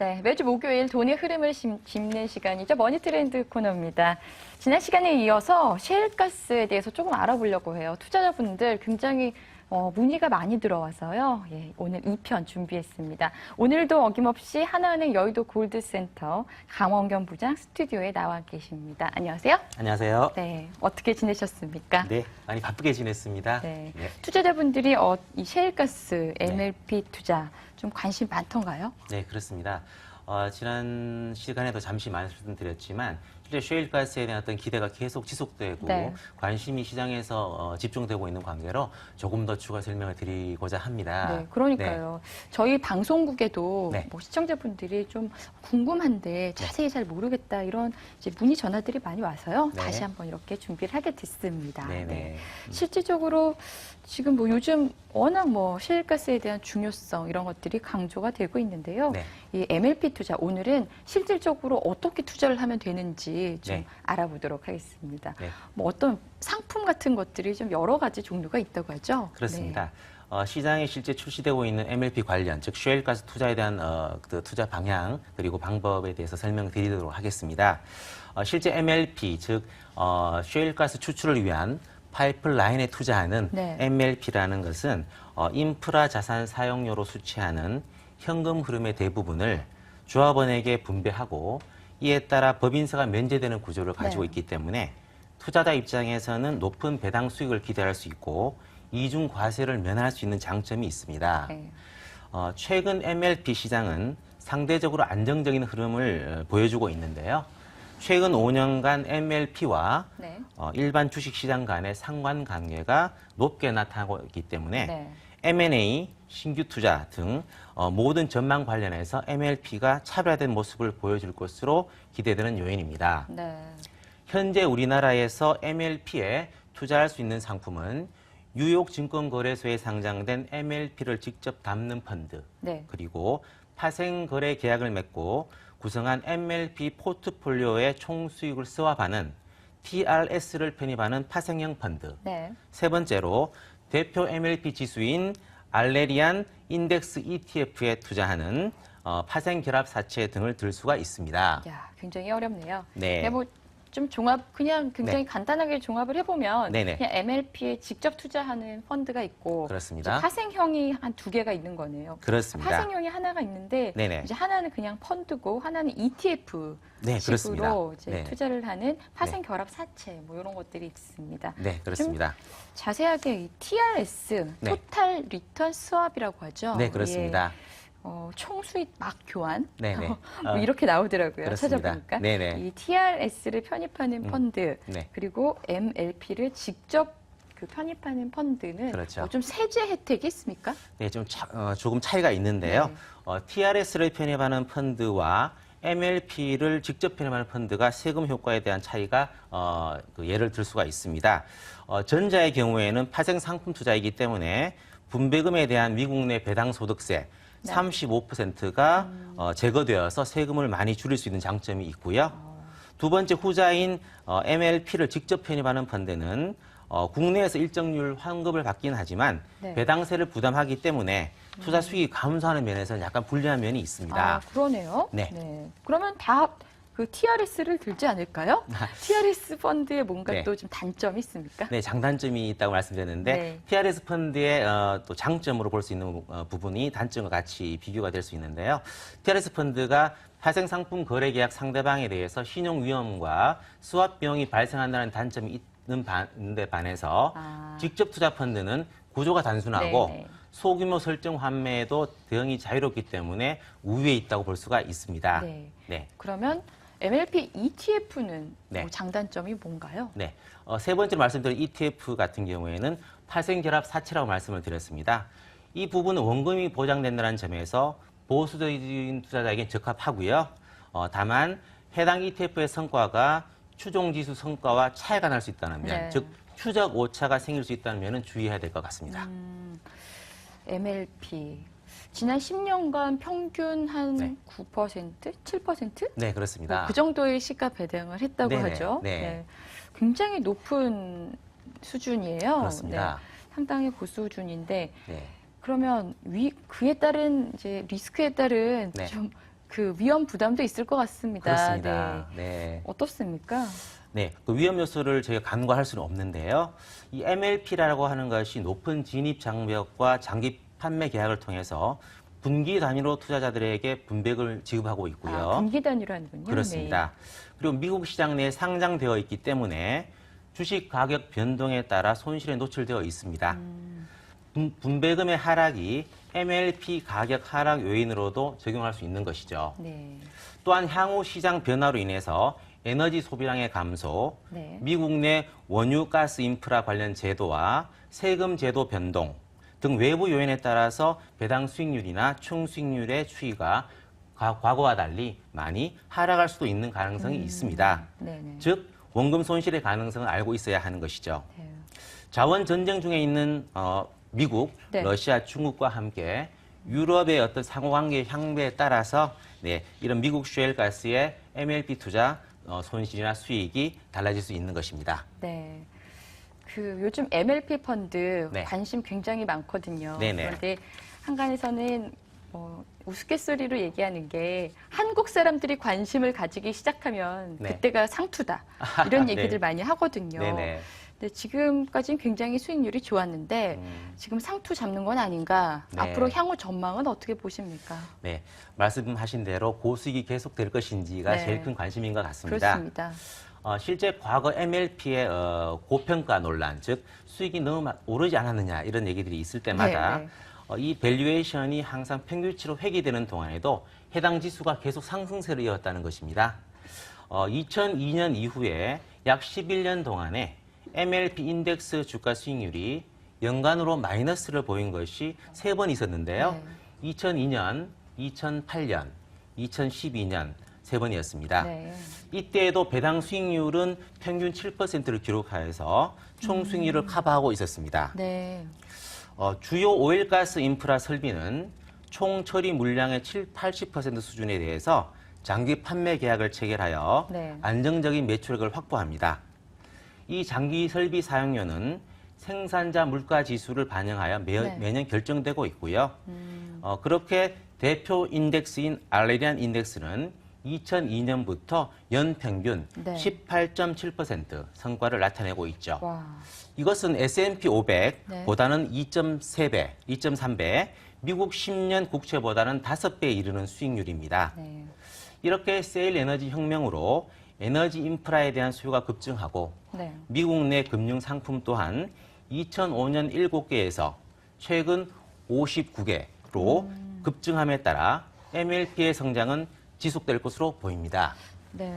네, 매주 목요일 돈의 흐름을 짚는 시간이죠. 머니트렌드 코너입니다. 지난 시간에 이어서 셰일가스에 대해서 조금 알아보려고 해요. 투자자분들 굉장히 문의가 많이 들어와서요. 예, 오늘 2편 준비했습니다. 오늘도 어김없이 하나은행 여의도 골드센터 강원겸 부장 스튜디오에 나와 계십니다. 안녕하세요. 안녕하세요. 네, 어떻게 지내셨습니까? 네, 많이 바쁘게 지냈습니다. 네, 네. 투자자분들이 이 셰일가스 MLP 투자 좀 관심 많던가요? 네, 그렇습니다. 지난 시간에도 잠시 말씀드렸지만 실제 셰일가스에 대한 어떤 기대가 계속 지속되고 네. 관심이 시장에서 집중되고 있는 관계로 조금 더 추가 설명을 드리고자 합니다. 네, 그러니까요. 저희 방송국에도 네. 뭐 시청자분들이 좀 궁금한데 자세히 잘 모르겠다 이런 이제 문의 전화들이 많이 와서요. 네. 다시 한번 이렇게 준비를 하게 됐습니다. 네네. 네. 실질적으로 지금 뭐 요즘 워낙 뭐 셰일가스에 대한 중요성 이런 것들이 강조가 되고 있는데요. 네. 이 MLP 투자 오늘은 실질적으로 어떻게 투자를 하면 되는지 좀 네. 알아보도록 하겠습니다. 네. 뭐 어떤 상품 같은 것들이 좀 여러 가지 종류가 있다고 하죠. 그렇습니다. 시장에 실제 출시되고 있는 MLP 관련, 즉 셰일가스 투자에 대한 그 투자 방향 그리고 방법에 대해서 설명드리도록 하겠습니다. 실제 MLP, 즉 셰일가스 추출을 위한 파이프라인에 투자하는 네. MLP라는 것은 인프라 자산 사용료로 수취하는 현금 흐름의 대부분을 조합원에게 분배하고 이에 따라 법인세가 면제되는 구조를 가지고 네. 있기 때문에 투자자 입장에서는 높은 배당 수익을 기대할 수 있고 이중 과세를 면할 수 있는 장점이 있습니다. 네. 최근 MLP 시장은 상대적으로 안정적인 흐름을 보여주고 있는데요. 최근 5년간 MLP와 네. 일반 주식시장 간의 상관관계가 높게 나타나고 있기 때문에 네. M&A, 신규 투자 등 모든 전망 관련해서 MLP가 차별화된 모습을 보여줄 것으로 기대되는 요인입니다. 네. 현재 우리나라에서 MLP에 투자할 수 있는 상품은 뉴욕 증권거래소에 상장된 MLP를 직접 담는 펀드, 네. 그리고 파생 거래 계약을 맺고 구성한 MLP 포트폴리오의 총 수익을 스왑하는 TRS를 편입하는 파생형 펀드. 네. 세 번째로 대표 MLP 지수인 알레리안 인덱스 ETF에 투자하는 파생결합사채 등을 들 수가 있습니다. 야, 굉장히 어렵네요. 네. 좀 그냥 굉장히 네. 간단하게 종합을 해보면 네네. 그냥 MLP에 직접 투자하는 펀드가 있고 그렇습니다. 이제 파생형이 한 두 개가 있는 거네요. 그렇습니다. 파생형이 하나가 있는데 네네. 이제 하나는 그냥 펀드고 하나는 ETF 네, 그렇습니다. 식으로 이제 네. 투자를 하는 파생결합 사채 뭐 이런 것들이 있습니다. 네, 그렇습니다. 자세하게 이 TRS, 네. 토탈 리턴 스왑이라고 하죠. 네, 그렇습니다. 총수익 막 교환 네네. 뭐 이렇게 나오더라고요. 그렇습니다. 찾아보니까 네네. 이 TRS를 편입하는 펀드 네. 그리고 MLP를 직접 편입하는 펀드는 그렇죠. 좀 세제 혜택이 있습니까? 네, 조금 차이가 있는데요. 네. TRS를 편입하는 펀드와 MLP를 직접 편입하는 펀드가 세금 효과에 대한 차이가 예를 들 수가 있습니다. 전자의 경우에는 파생 상품 투자이기 때문에 분배금에 대한 미국 내 배당 소득세 네. 35%가 제거되어서 세금을 많이 줄일 수 있는 장점이 있고요. 두 번째 후자인 MLP를 직접 편입하는 펀드는 국내에서 일정률 환급을 받긴 하지만 네. 배당세를 부담하기 때문에 투자 수익이 감소하는 면에서는 약간 불리한 면이 있습니다. 아, 그러네요. 네. 그러면 다 그 TRS를 들지 않을까요? TRS 펀드에 뭔가 네. 또 좀 단점이 있습니까? 네, 장단점이 있다고 말씀드렸는데 네. TRS 펀드의 또 장점으로 볼 수 있는 부분이 단점과 같이 비교가 될 수 있는데요. TRS 펀드가 파생 상품 거래 계약 상대방에 대해서 신용 위험과 수합 비용이 발생한다는 단점이 있는데 반해서 직접 투자 펀드는 구조가 단순하고 네네. 소규모 설정 환매에도 대응이 자유롭기 때문에 우위에 있다고 볼 수가 있습니다. 네. 네. 그러면 MLP ETF는 네. 장단점이 뭔가요? 네. 세 번째로 말씀드린 ETF 같은 경우에는 파생결합 사채라고 말씀을 드렸습니다. 이 부분은 원금이 보장된다는 점에서 보수적인 투자자에게 적합하고요. 다만 해당 ETF의 성과가 추종지수 성과와 차이가 날 수 있다는 면, 네. 즉 추적 오차가 생길 수 있다는 면은 주의해야 될 것 같습니다. MLP 지난 10년간 평균 한 네. 9%, 7%? 네, 그렇습니다. 그 정도의 시가 배당을 했다고 네네, 하죠. 네. 굉장히 높은 수준이에요. 그렇습니다. 네. 상당히 고수준인데 네. 그러면 그에 따른 이제 리스크에 따른 네. 좀 그 위험 부담도 있을 것 같습니다. 그렇습니다. 네. 네. 어떻습니까? 네, 그 위험 요소를 저희가 간과할 수는 없는데요. 이 MLP라고 하는 것이 높은 진입 장벽과 장기 판매 계약을 통해서 분기 단위로 투자자들에게 분배금을 지급하고 있고요. 아, 분기 단위로 하는군요. 그렇습니다. 그리고 미국 시장 내에 상장되어 있기 때문에 주식 가격 변동에 따라 손실에 노출되어 있습니다. 분배금의 하락이 MLP 가격 하락 요인으로도 적용할 수 있는 것이죠. 네. 또한 향후 시장 변화로 인해서 에너지 소비량의 감소, 네. 미국 내 원유 가스 인프라 관련 제도와 세금 제도 변동 등 외부 요인에 따라서 배당 수익률이나 총 수익률의 추이가 과거와 달리 많이 하락할 수도 있는 가능성이 있습니다. 네네. 즉 원금 손실의 가능성을 알고 있어야 하는 것이죠. 네. 자원 전쟁 중에 있는 미국, 네. 러시아, 중국과 함께 유럽의 어떤 상호관계 향배에 따라서 네, 이런 미국 셰일 가스의 MLP 투자 손실이나 수익이 달라질 수 있는 것입니다. 네. 그 요즘 MLP 펀드 네. 관심 굉장히 많거든요. 네네. 그런데 한간에서는 우스갯소리로 얘기하는 게 한국 사람들이 관심을 가지기 시작하면 네. 그때가 상투다. 이런 네. 얘기들 많이 하거든요. 네네. 근데 지금까지는 굉장히 수익률이 좋았는데 지금 상투 잡는 건 아닌가? 네. 앞으로 향후 전망은 어떻게 보십니까? 네, 말씀하신 대로 고수익이 계속될 것인지가 네. 제일 큰 관심인 것 같습니다. 그렇습니다. 실제 과거 MLP의 고평가 논란, 즉 수익이 너무 오르지 않았느냐 이런 얘기들이 있을 때마다 네, 이 밸류에이션이 항상 평균치로 회귀되는 동안에도 해당 지수가 계속 상승세를 이었다는 것입니다. 2002년 이후에 약 11년 동안에 MLP 인덱스 주가 수익률이 연간으로 마이너스를 보인 것이 3번 있었는데요. 2002년, 2008년, 2012년 3번이었습니다. 네. 이때에도 배당 수익률은 평균 7%를 기록하여서 총 수익률을 커버하고 있었습니다. 네. 주요 오일가스 인프라 설비는 총 처리 물량의 80% 수준에 대해서 장기 판매 계약을 체결하여 네. 안정적인 매출액을 확보합니다. 이 장기 설비 사용료는 생산자 물가 지수를 반영하여 네. 매년 결정되고 있고요. 그렇게 대표 인덱스인 알레리안 인덱스는 2002년부터 연평균 네. 18.7% 성과를 나타내고 있죠. 와. 이것은 S&P 네. 500보다는 2.3배, 2.3배, 미국 10년 국채보다는 5배에 이르는 수익률입니다. 네. 이렇게 세일 에너지 혁명으로 에너지 인프라에 대한 수요가 급증하고 네. 미국 내 금융 상품 또한 2005년 7개에서 최근 59개로 급증함에 따라 MLP의 성장은 지속될 것으로 보입니다. 네.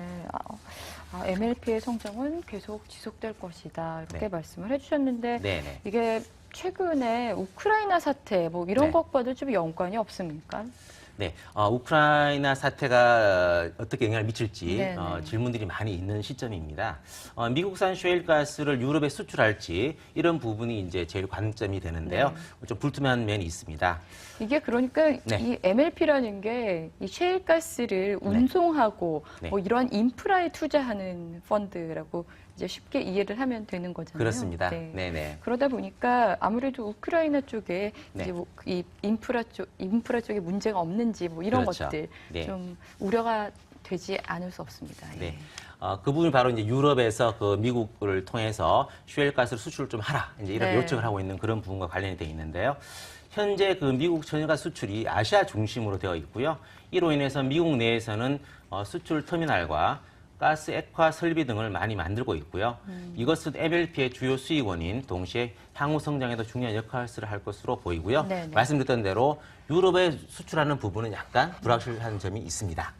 MLP의 성장은 계속 지속될 것이다. 이렇게 네. 말씀을 해주셨는데 네네. 이게 최근에 우크라이나 사태 뭐 이런 네. 것과도 좀 연관이 없습니까? 네, 우크라이나 사태가 어떻게 영향을 미칠지 네네. 질문들이 많이 있는 시점입니다. 미국산 셰일가스를 유럽에 수출할지 이런 부분이 이제 제일 관점이 되는데요. 좀 불투명한 면이 있습니다. 이게 그러니까 네. 이 MLP라는 게 이 셰일가스를 운송하고 네. 뭐 이런 인프라에 투자하는 펀드라고 이제 쉽게 이해를 하면 되는 거잖아요. 그렇습니다. 네. 네네. 그러다 보니까 아무래도 우크라이나 쪽에 네. 이제 뭐 이 인프라 쪽에 문제가 없는지 뭐 이런 그렇죠. 것들 네. 좀 우려가 되지 않을 수 없습니다. 예. 네. 그 부분이 바로 이제 유럽에서 그 미국을 통해서 셰일가스를 수출을 좀 하라 이제 이런 네. 요청을 하고 있는 그런 부분과 관련이 되어 있는데요. 현재 그 미국 천연가스 수출이 아시아 중심으로 되어 있고요. 이로 인해서 미국 내에서는 수출 터미널과 가스 액화 설비 등을 많이 만들고 있고요. 이것은 MLP의 주요 수익원인 동시에 향후 성장에도 중요한 역할을 할 것으로 보이고요. 네네. 말씀드렸던 대로 유럽에 수출하는 부분은 약간 불확실한 점이 있습니다.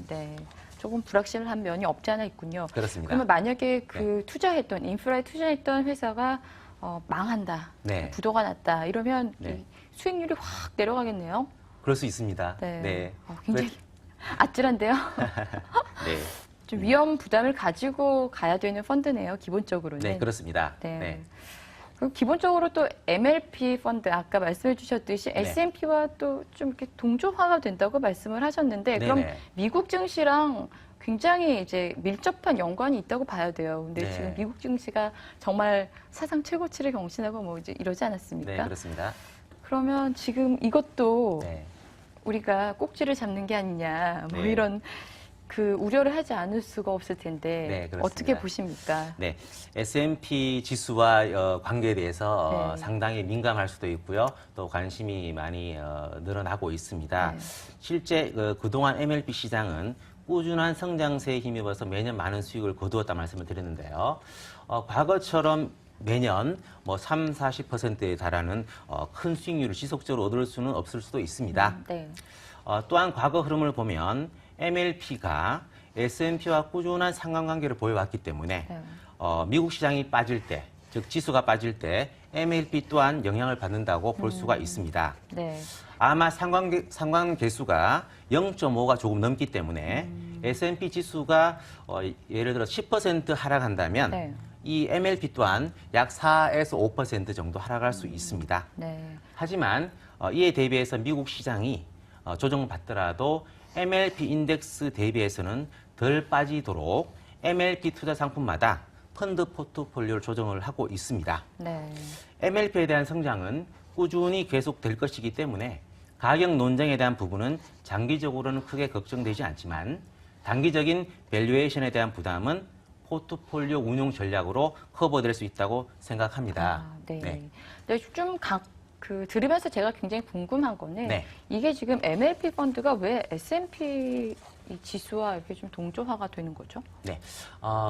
네. 조금 불확실한 면이 없지 않아 있군요. 그렇습니다. 그러면 만약에 그 투자했던 인프라에 투자했던 회사가 망한다, 네. 부도가 났다 이러면 네. 이 수익률이 확 내려가겠네요. 그럴 수 있습니다. 네. 굉장히 아찔한데요. 네. 좀 위험 부담을 가지고 가야 되는 펀드네요, 기본적으로는. 네, 그렇습니다. 네. 네. 그리고 기본적으로 또 MLP 펀드 아까 말씀해 주셨듯이 네. S&P와 또 좀 이렇게 동조화가 된다고 말씀을 하셨는데 그럼 네네. 미국 증시랑 굉장히 이제 밀접한 연관이 있다고 봐야 돼요. 근데 네. 지금 미국 증시가 정말 사상 최고치를 경신하고 뭐 이제 이러지 않았습니까? 네, 그렇습니다. 그러면 지금 이것도 네. 우리가 꼭지를 잡는 게 아니냐, 뭐 네. 이런 그 우려를 하지 않을 수가 없을 텐데 네, 그렇습니다. 어떻게 보십니까? 네, S&P 지수와 관계에 대해서 네. 상당히 민감할 수도 있고요. 또 관심이 많이 늘어나고 있습니다. 네. 실제 그동안 MLP 시장은 꾸준한 성장세에 힘입어서 매년 많은 수익을 거두었다 말씀을 드렸는데요. 과거처럼 매년 뭐 3, 40%에 달하는 큰 수익률을 지속적으로 얻을 수는 없을 수도 있습니다. 네. 또한 과거 흐름을 보면 MLP가 S&P와 꾸준한 상관관계를 보여왔기 때문에 네. 미국 시장이 빠질 때, 즉 지수가 빠질 때 MLP 또한 영향을 받는다고 볼 수가 있습니다. 네. 아마 상관계수가 0.5가 조금 넘기 때문에 S&P 지수가 예를 들어 10% 하락한다면 네. 이 MLP 또한 약 4에서 5% 정도 하락할 수 있습니다. 네. 하지만 이에 대비해서 미국 시장이 조정받더라도 MLP 인덱스 대비해서는 덜 빠지도록 MLP 투자 상품마다 펀드 포트폴리오를 조정을 하고 있습니다. 네. MLP에 대한 성장은 꾸준히 계속될 것이기 때문에 가격 논쟁에 대한 부분은 장기적으로는 크게 걱정되지 않지만 단기적인 밸류에이션에 대한 부담은 포트폴리오 운용 전략으로 커버될 수 있다고 생각합니다. 아, 네. 네, 좀 들으면서 제가 굉장히 궁금한 거는 네. 이게 지금 MLP 펀드가 왜 S&P 이 지수와 이렇게 좀 동조화가 되는 거죠? 네,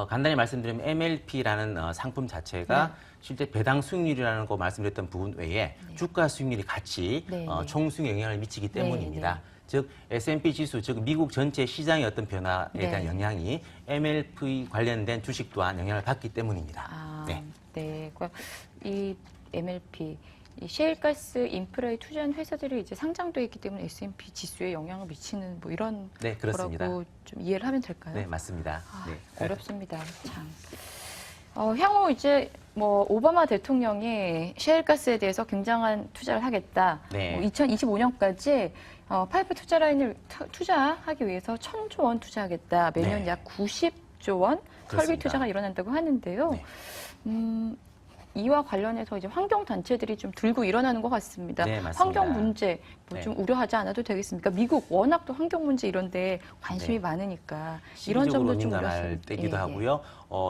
간단히 말씀드리면 MLP라는 상품 자체가 실제 배당 수익률이라는 거 말씀드렸던 부분 외에 주가 수익률이 같이 네, 네. 총수익에 영향을 미치기 네, 때문입니다. 네. 즉 S&P 지수, 즉 미국 전체 시장의 어떤 변화에 네. 대한 영향이 MLP 관련된 주식 또한 영향을 받기 때문입니다. 아, 네. 네. 그러니까 이 MLP, 이 셰일가스 인프라에 투자한 회사들이 이제 상장돼 있기 때문에 S&P 지수에 영향을 미치는 뭐 이런 네, 그렇습니다. 거라고 좀 이해를 하면 될까요? 네, 맞습니다. 아, 네. 어렵습니다. 참. 향후 이제 뭐 오바마 대통령이 셰일가스에 대해서 굉장한 투자를 하겠다. 네. 2025년까지 파이프 투자 라인을 투자하기 위해서 1,000조 원 투자하겠다. 매년 네. 약 90조 원 설비 그렇습니다. 투자가 일어난다고 하는데요. 네. 이와 관련해서 이제 환경 단체들이 좀 들고 일어나는 것 같습니다. 네, 맞습니다. 환경 문제 뭐 좀 네. 우려하지 않아도 되겠습니까? 미국 워낙 또 환경 문제 이런데 관심이 네. 많으니까 이런 시기적으로 점도 좀 민감할 우려했습니다. 때기도 예, 예. 하고요.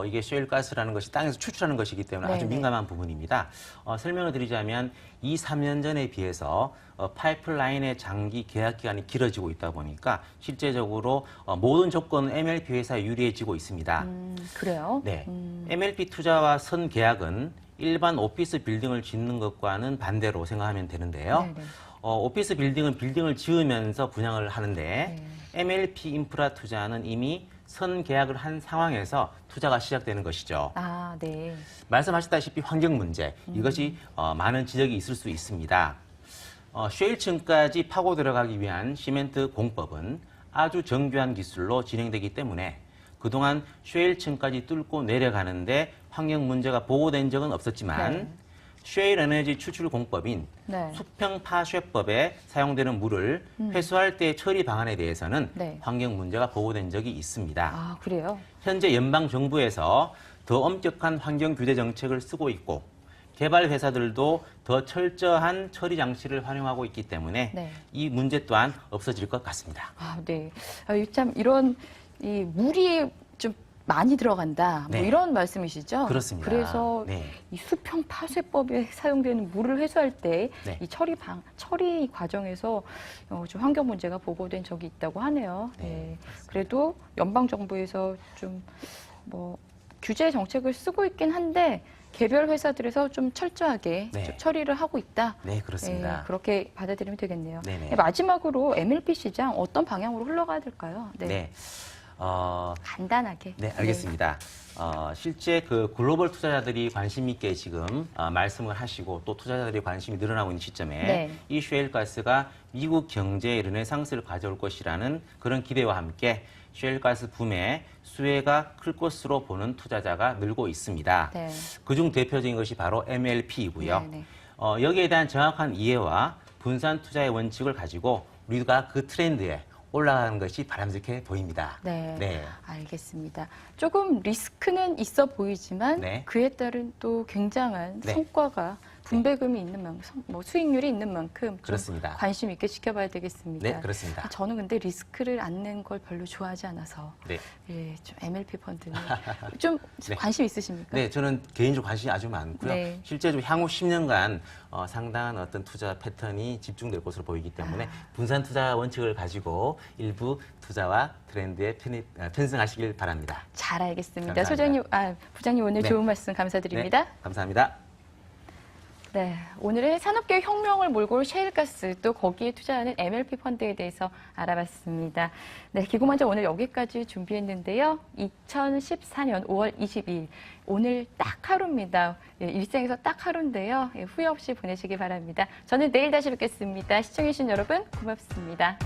이게 셰일가스라는 것이 땅에서 추출하는 것이기 때문에 네, 아주 네. 민감한 부분입니다. 설명을 드리자면 2, 3년 전에 비해서 파이프라인의 장기 계약 기간이 길어지고 있다 보니까 실제적으로 모든 조건은 MLP 회사에 유리해지고 있습니다. 그래요? 네, MLP 투자와 선 계약은 일반 오피스 빌딩을 짓는 것과는 반대로 생각하면 되는데요. 네, 네. 오피스 빌딩은 빌딩을 지으면서 분양을 하는데 네. MLP 인프라 투자는 이미 선 계약을 한 상황에서 투자가 시작되는 것이죠. 아, 네. 말씀하셨다시피 환경 문제, 이것이 많은 지적이 있을 수 있습니다. 쉐일층까지 파고 들어가기 위한 시멘트 공법은 아주 정교한 기술로 진행되기 때문에 그동안 쉐일층까지 뚫고 내려가는데 환경 문제가 보고된 적은 없었지만 네. 쉐일 에너지 추출 공법인 네. 수평 파쇄법에 사용되는 물을 회수할 때의 처리 방안에 대해서는 네. 환경 문제가 보고된 적이 있습니다. 아, 그래요? 현재 연방 정부에서 더 엄격한 환경 규제 정책을 쓰고 있고 개발 회사들도 더 철저한 처리 장치를 활용하고 있기 때문에 네. 이 문제 또한 없어질 것 같습니다. 아, 네. 참 이런 이 물이 좀 많이 들어간다. 뭐 네. 이런 말씀이시죠? 그렇습니다. 그래서 네. 이 수평 파쇄법에 사용되는 물을 회수할 때 이 네. 처리 과정에서 좀 환경 문제가 보고된 적이 있다고 하네요. 네, 네. 그렇습니다. 그래도 연방 정부에서 좀 뭐 규제 정책을 쓰고 있긴 한데 개별 회사들에서 좀 철저하게 네. 좀 처리를 하고 있다. 네, 그렇습니다. 네, 그렇게 받아들이면 되겠네요. 네네. 네, 마지막으로 MLP 시장 어떤 방향으로 흘러가야 될까요? 네. 간단하게. 네, 알겠습니다. 실제 그 글로벌 투자자들이 관심 있게 지금 말씀을 하시고 또 투자자들이 관심이 늘어나고 있는 시점에 네. 이 셰일가스가 미국 경제의 르네상스를 가져올 것이라는 그런 기대와 함께 셰일가스 붐의 수혜가 클 것으로 보는 투자자가 늘고 있습니다. 네. 그중 대표적인 것이 바로 MLP이고요. 네, 네. 여기에 대한 정확한 이해와 분산 투자의 원칙을 가지고 우리가 그 트렌드에 올라가는 것이 바람직해 보입니다. 네. 네. 알겠습니다. 조금 리스크는 있어 보이지만 네. 그에 따른 또 굉장한 네. 성과가 분배금이 있는 만큼, 뭐 수익률이 있는 만큼 좀 그렇습니다. 관심 있게 지켜봐야 되겠습니다. 네, 그렇습니다. 저는 근데 리스크를 안는 걸 별로 좋아하지 않아서 네. 예, 좀 MLP 펀드는 좀 네. 관심 있으십니까? 네, 저는 개인적으로 관심이 아주 많고요. 네. 실제로 향후 10년간 상당한 어떤 투자 패턴이 집중될 것으로 보이기 때문에 분산 투자 원칙을 가지고 일부 투자와 트렌드에 편승하시길 바랍니다. 잘 알겠습니다. 감사합니다. 부장님 오늘 네. 좋은 말씀 감사드립니다. 네, 감사합니다. 네, 오늘은 산업계의 혁명을 몰고 올 셰일가스 또 거기에 투자하는 MLP 펀드에 대해서 알아봤습니다. 네, 기고만장 오늘 여기까지 준비했는데요. 2014년 5월 22일 오늘 딱 하루입니다. 예, 일생에서 딱 하루인데요. 예, 후회 없이 보내시기 바랍니다. 저는 내일 다시 뵙겠습니다. 시청해주신 여러분 고맙습니다.